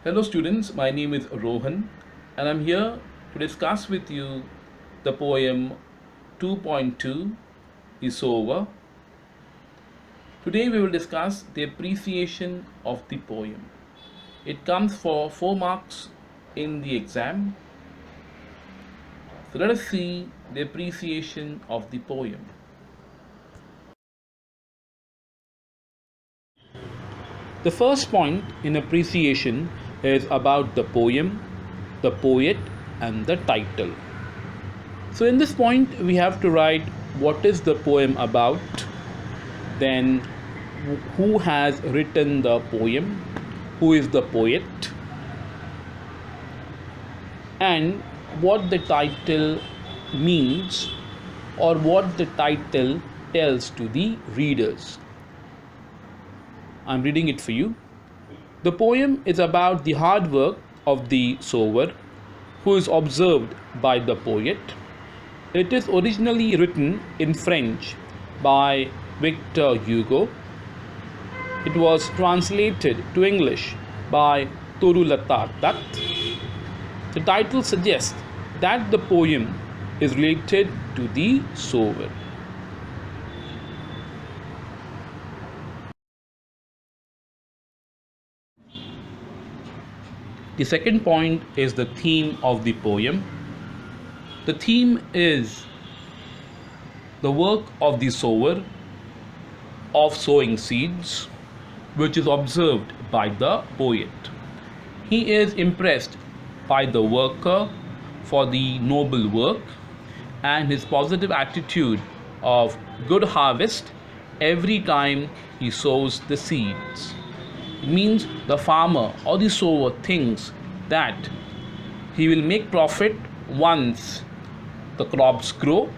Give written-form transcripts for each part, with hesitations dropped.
Hello students, my name is Rohan and I'm here to discuss with you the poem 2.2 is over. Today we will discuss the appreciation of the poem. It comes for 4 marks in the exam. So let us see the appreciation of the poem. The first point in appreciation is about the poem, the poet, and the title. So, in this point, we have to write what is the poem about, then who has written the poem, who is the poet, and what the title means or what the title tells to the readers. I'm reading it for you. The poem is about the hard work of the sower who is observed by the poet. It is originally written in French by Victor Hugo. It was translated to English by Torulata Dutt. The title suggests that the poem is related to the sower. The second point is the theme of the poem. The theme is the work of the sower of sowing seeds, which is observed by the poet. He is impressed by the worker for the noble work and his positive attitude of good harvest every time he sows the seeds. It means the farmer or the sower thinks that he will make profit once the crops grow.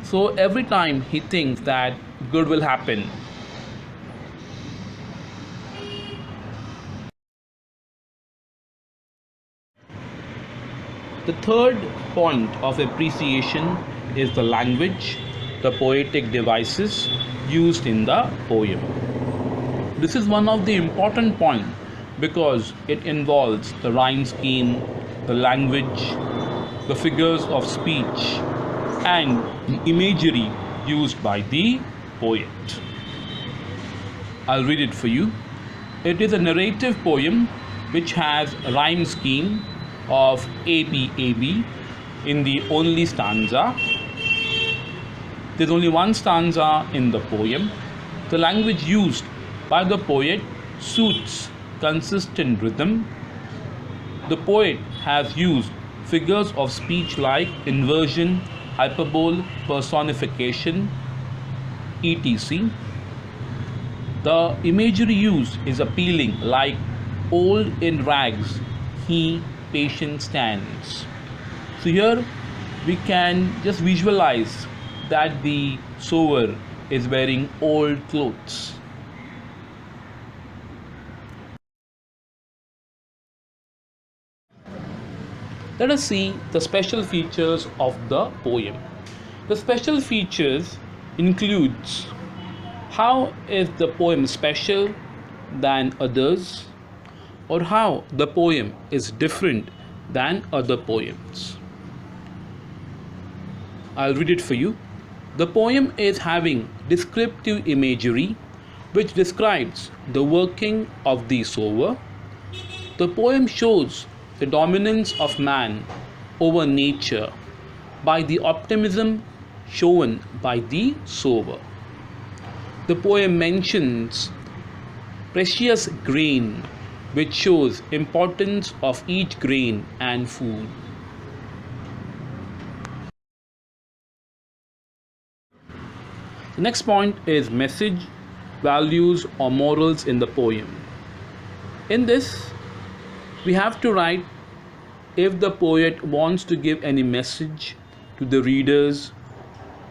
So every time he thinks that good will happen. The third point of appreciation is the language, the poetic devices used in the poem. This is one of the important points because it involves the rhyme scheme, the language, the figures of speech, and the imagery used by the poet. I'll read it for you. It is a narrative poem which has a rhyme scheme of ABAB in the only stanza. There's only one stanza in the poem. The language used by the poet suits consistent rhythm. The poet has used figures of speech like inversion, hyperbole, personification, etc. The imagery used is appealing, like old in rags, he patient stands. So here we can just visualize that the sower is wearing old clothes. Let us see the special features of the poem. The special features includes how is the poem special than others, or how the poem is different than other poems. I'll read it for you. The poem is having descriptive imagery which describes the working of the sower. The poem shows the dominance of man over nature by the optimism shown by the sower. The poem mentions precious grain which shows importance of each grain and food. The next point is message, values or morals in the poem. In this we have to write if the poet wants to give any message to the readers,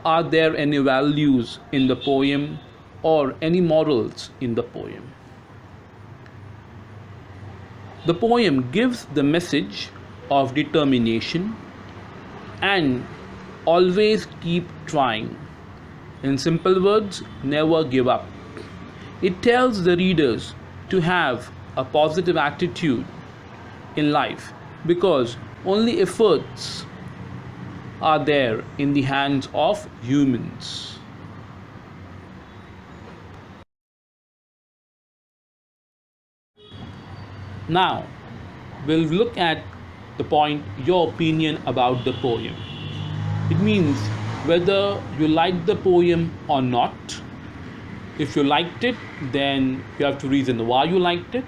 are there any values in the poem or any morals in the poem. The poem gives the message of determination and always keep trying. In simple words, never give up. It tells the readers to have a positive attitude in life, because only efforts are there in the hands of humans. Now, we'll look at the point, your opinion about the poem. It means whether you like the poem or not. If you liked it, then you have to reason why you liked it.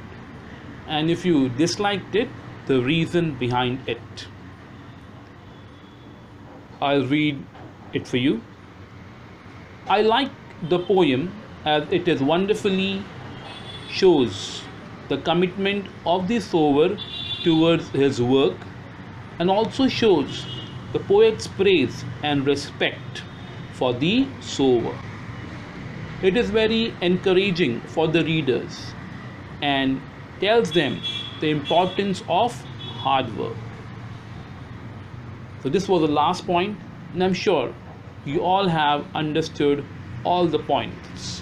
And if you disliked it, the reason behind it. I'll read it for you. I like the poem as it is wonderfully shows the commitment of the sower towards his work, and also shows the poet's praise and respect for the sower. It is very encouraging for the readers and tells them the importance of hard work. So this was the last point, and I'm sure you all have understood all the points.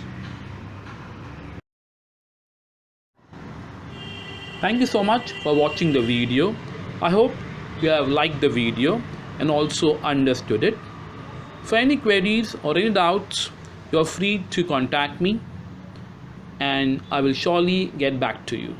Thank you so much for watching the video. I hope you have liked the video and also understood it. For any queries or any doubts, you are free to contact me, and I will surely get back to you.